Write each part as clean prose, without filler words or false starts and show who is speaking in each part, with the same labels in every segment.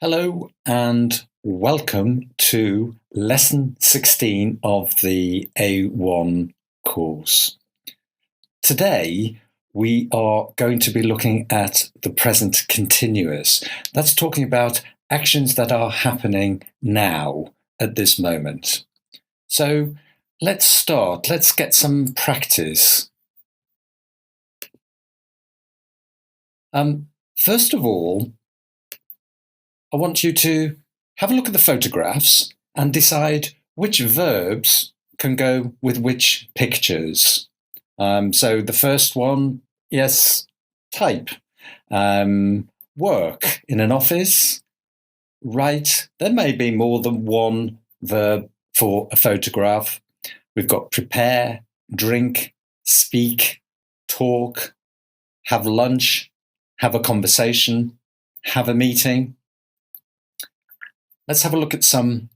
Speaker 1: Hello and welcome to Lesson 16 of the A1 course. Today we are going to be looking at the present continuous. That's talking about actions that are happening now at this moment. So let's start. Let's get some practice. First of all, I want you to have a look at the photographs and decide which verbs can go with which pictures. So the first one, yes, type. Work in an office. Write. There may be more than one verb for a photograph. We've got prepare, drink, speak, talk, have lunch, have a conversation, have a meeting. Let's have a look at some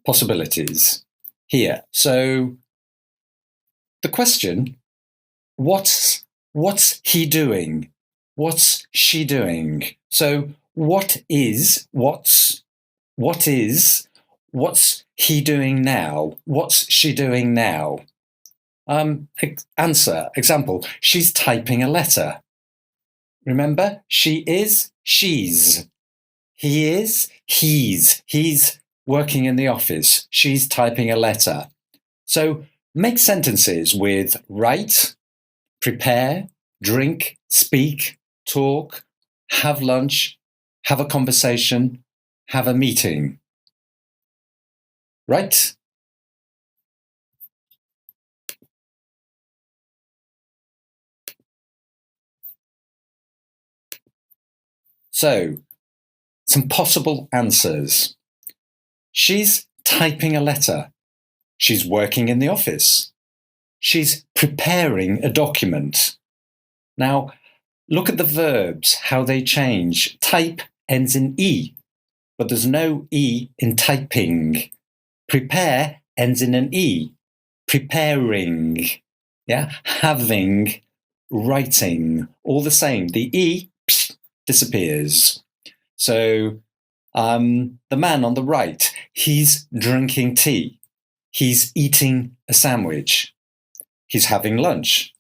Speaker 1: possibilities here. So the question, what's he doing? What's she doing? So what's he doing now? What's she doing now? Answer, example, she's typing a letter. Remember, she is, she's. He is, he's working in the office. She's typing a letter. So make sentences with write, prepare, drink, speak, talk, have lunch, have a conversation, have a meeting. Right? So, some possible answers. She's typing a letter. She's working in the office. She's preparing a document. Now, look at the verbs, how they change. Type ends in E, but there's no E in typing. Prepare ends in an E. Preparing. Yeah, having, writing, all the same. The E disappears. So the man on the right, he's drinking tea. He's eating a sandwich. He's having lunch.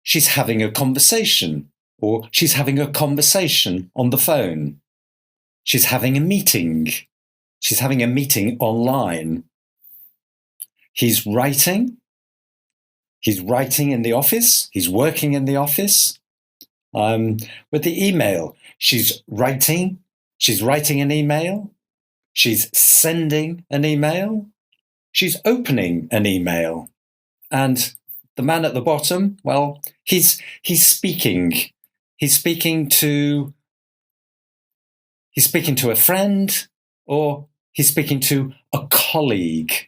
Speaker 1: She's having a conversation, or she's having a conversation on the phone. She's having a meeting. She's having a meeting online. He's writing. He's writing in the office. He's working in the office. With the email, she's writing an email. She's sending an email. She's opening an email. And the man at the bottom, well, he's speaking. He's speaking to a friend, or he's speaking to a colleague.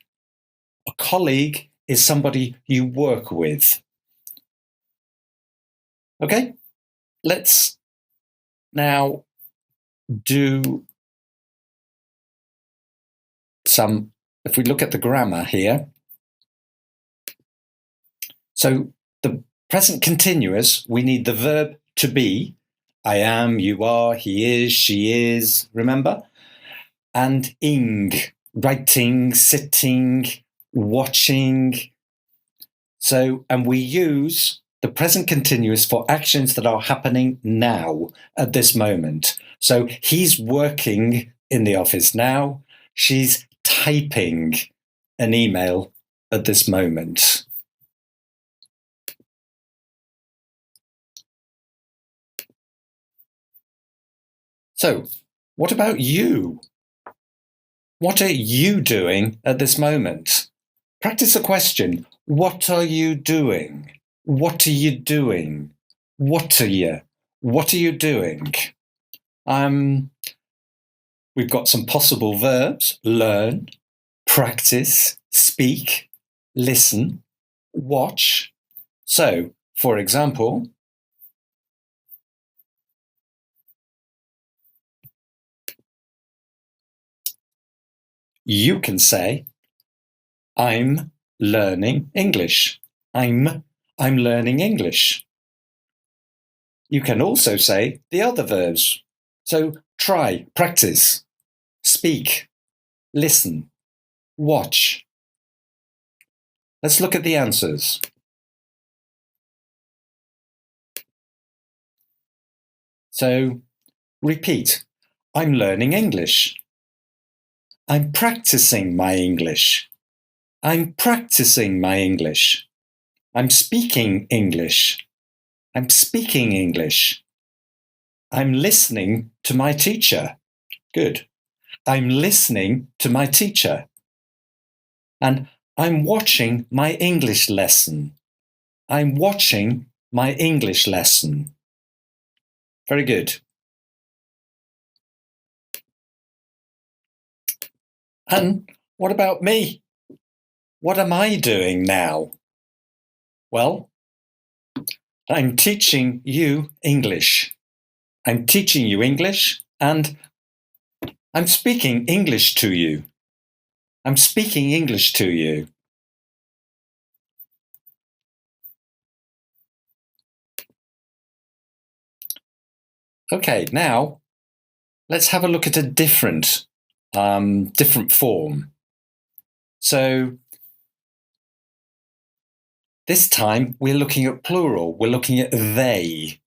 Speaker 1: A colleague is somebody you work with. Okay, let's now do some, if we look at the grammar here. So the present continuous, we need the verb to be. I am, you are, he is, she is, remember? And ing, writing, sitting, watching. So, and we use the present continuous for actions that are happening now at this moment. So he's working in the office now. She's typing an email at this moment. So, what about you? What are you doing at this moment? Practice the question. What are you doing? What are you doing? What are you? What are you doing? We've got some possible verbs. Learn, practice, speak, listen, watch. So, for example, you can say, I'm learning English. I'm learning English. you can also say the other verbs. So try, practice, speak, listen, watch. Let's look at the answers. So repeat. I'm learning English. I'm practicing my English. I'm practicing my English. I'm speaking English. I'm speaking English. I'm listening to my teacher. Good. I'm listening to my teacher. And I'm watching my English lesson. I'm watching my English lesson. Very good. And what about me? What am I doing now? Well, I'm teaching you English. I'm teaching you English and I'm speaking English to you. I'm speaking English to you. Okay, now let's have a look at a different form. So this time we're looking at plural. We're looking at they.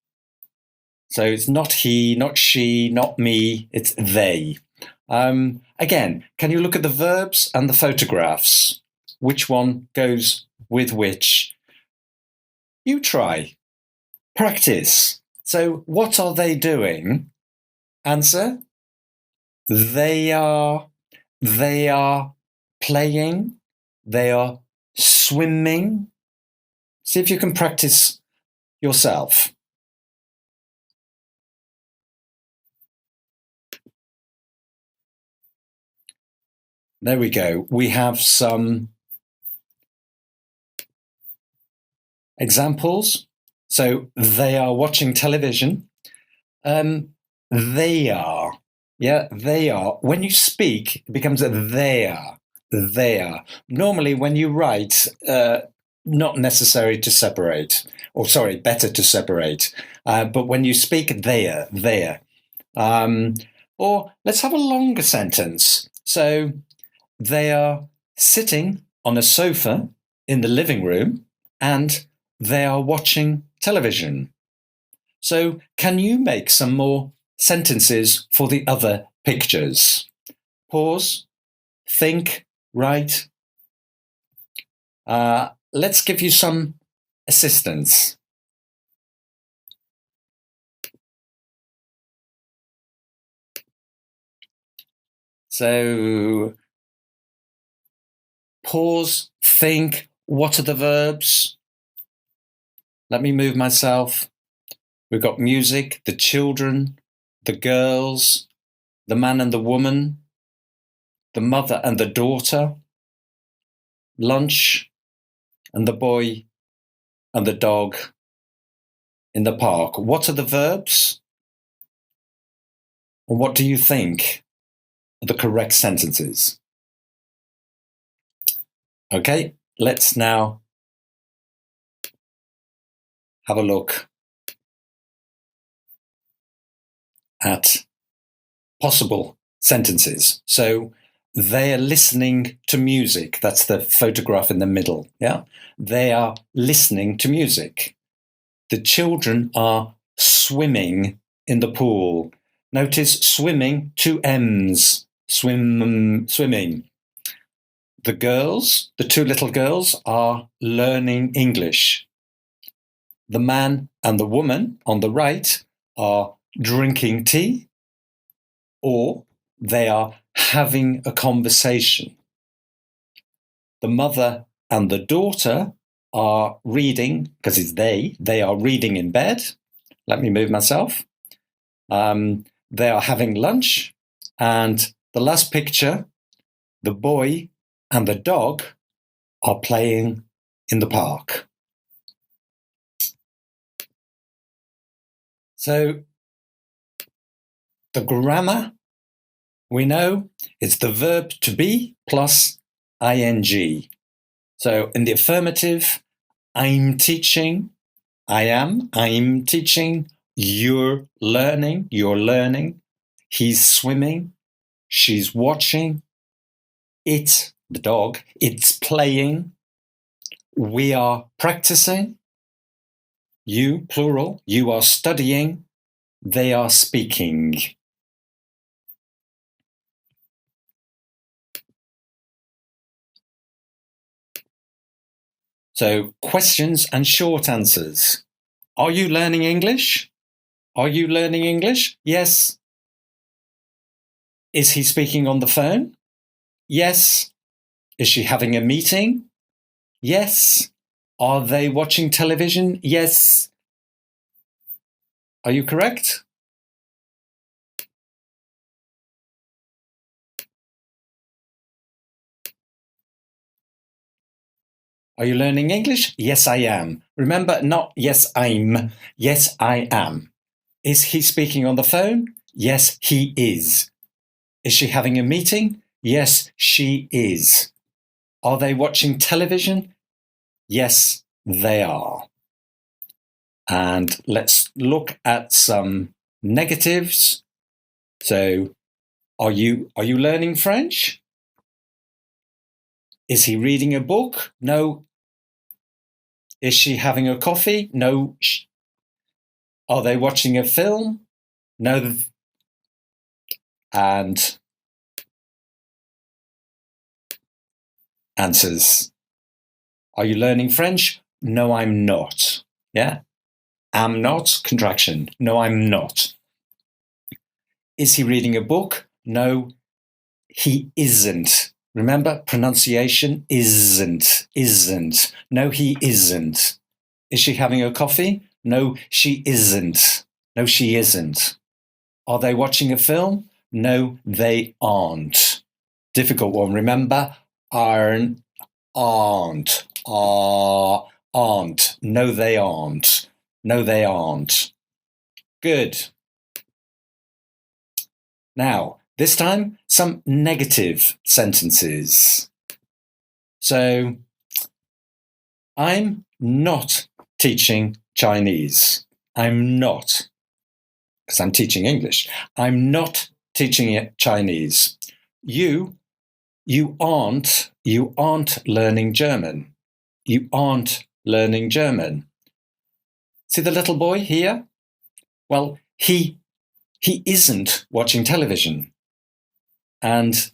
Speaker 1: So it's not he, not she, not me. It's they. Again, can you look at the verbs and the photographs? Which one goes with which? You try. Practice. So what are they doing? Answer. They are playing. They are swimming. See if you can practice yourself. There we go. We have some examples. So they are watching television. They are. Yeah, they are. When you speak, it becomes a they are. They are. Normally, when you write, not necessary to separate, or sorry, better to separate. But when you speak, they are, there. Or let's have a longer sentence. So they are sitting on a sofa in the living room and they are watching television. So can you make some more sentences for the other pictures? Pause, think, write. Let's give you some assistance. So pause, think, what are the verbs? Let me move myself. We've got music, the children, the girls, the man and the woman, the mother and the daughter, lunch, and the boy and the dog in the park. What are the verbs? And what do you think are the correct sentences? Okay, let's now have a look at possible sentences. So they are listening to music. That's the photograph in the middle. Yeah, they are listening to music. The children are swimming in the pool. Notice swimming, two M's. Swimming. The girls, the two little girls, are learning English. The man and the woman on the right are drinking tea, or they are having a conversation. The mother and the daughter are reading, because it's they are reading in bed. Let me move myself. They are having lunch. And the last picture, the boy and the dog are playing in the park. So the grammar, we know it's the verb to be plus ing. So in the affirmative, I'm teaching, I'm teaching, You're learning. He's swimming. She's watching. It, the dog, it's playing. We are practicing. You, plural, you are studying. They are speaking. So, questions and short answers. Are you learning English? Are you learning English? Yes. Is he speaking on the phone? Yes. Is she having a meeting? Yes. Are they watching television? Yes. Are you correct? Are you learning English? Yes, I am. Remember, not yes, I'm. Yes, I am. Is he speaking on the phone? Yes, he is. Is she having a meeting? Yes, she is. Are they watching television? Yes, they are. And let's look at some negatives. So, are you learning French? Is he reading a book? No. Is she having a coffee? No. Are they watching a film? No. And answers. Are you learning French? No, I'm not. Yeah. Am not, contraction. No, I'm not. Is he reading a book? No, he isn't. Remember, pronunciation isn't. No, he isn't. Is she having a coffee? No, she isn't. No, she isn't. Are they watching a film? No, they aren't. Difficult one. Remember, aren't. Aren't. Aren't. No, they aren't. No, they aren't. Good. Now, this time, some negative sentences. So, I'm not teaching Chinese. I'm not, because I'm teaching English. I'm not teaching Chinese. You aren't learning German. You aren't learning German. See the little boy here? Well, he isn't watching television. And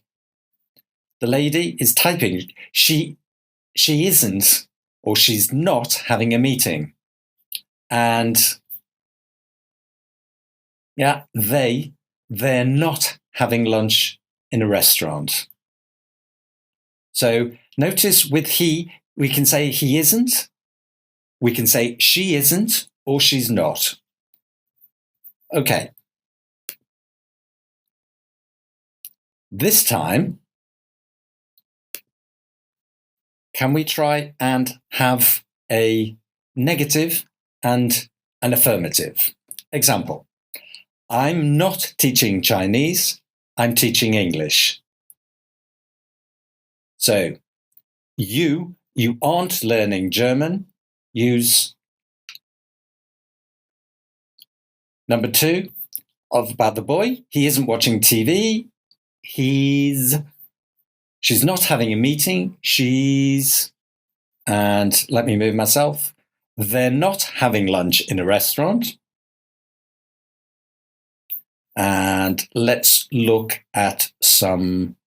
Speaker 1: the lady is typing. She isn't, or she's not having a meeting. And yeah, they're not having lunch in a restaurant. So notice with he, we can say he isn't, we can say she isn't, or she's not. Okay. This time, can we try and have a negative and an affirmative? Example, I'm not teaching Chinese, I'm teaching English. So, you aren't learning German, use number 2 about the boy. He isn't watching TV, she's not having a meeting, and let me move myself. They're not having lunch in a restaurant. And let's look at some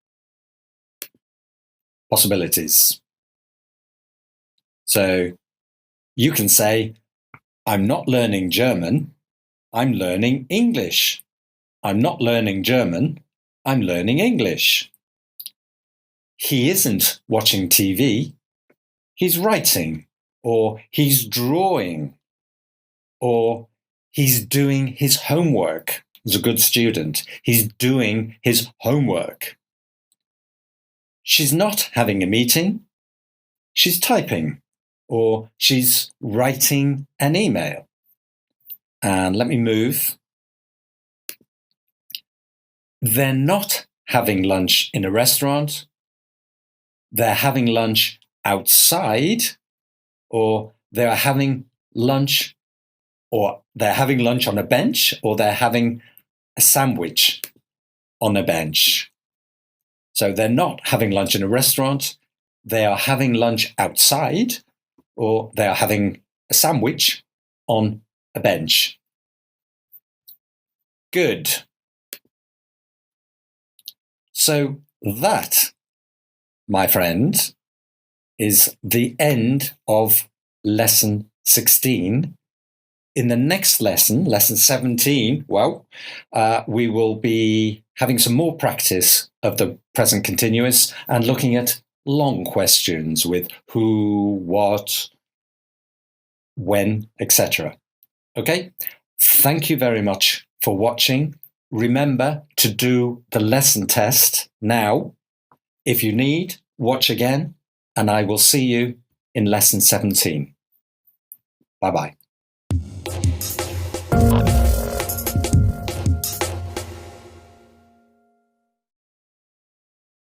Speaker 1: possibilities. So you can say, I'm not learning German, I'm learning English. I'm not learning German, I'm learning English. He isn't watching TV, he's writing, or he's drawing, or he's doing his homework. He's a good student. He's doing his homework. She's not having a meeting. She's typing, or she's writing an email. And let me move. They're not having lunch in a restaurant. They're having lunch outside, or they're having lunch or they're having lunch on a bench, or they're having a sandwich on a bench. So they're not having lunch in a restaurant, they are having lunch outside, or they are having a sandwich on a bench. Good. So that, my friend, is the end of lesson 16. In the next lesson, lesson 17, we will be having some more practice of the present continuous and looking at long questions with who, what, when, etc. Okay? Thank you very much for watching. Remember to do the lesson test now. If you need, watch again, and I will see you in lesson 17. Bye-bye.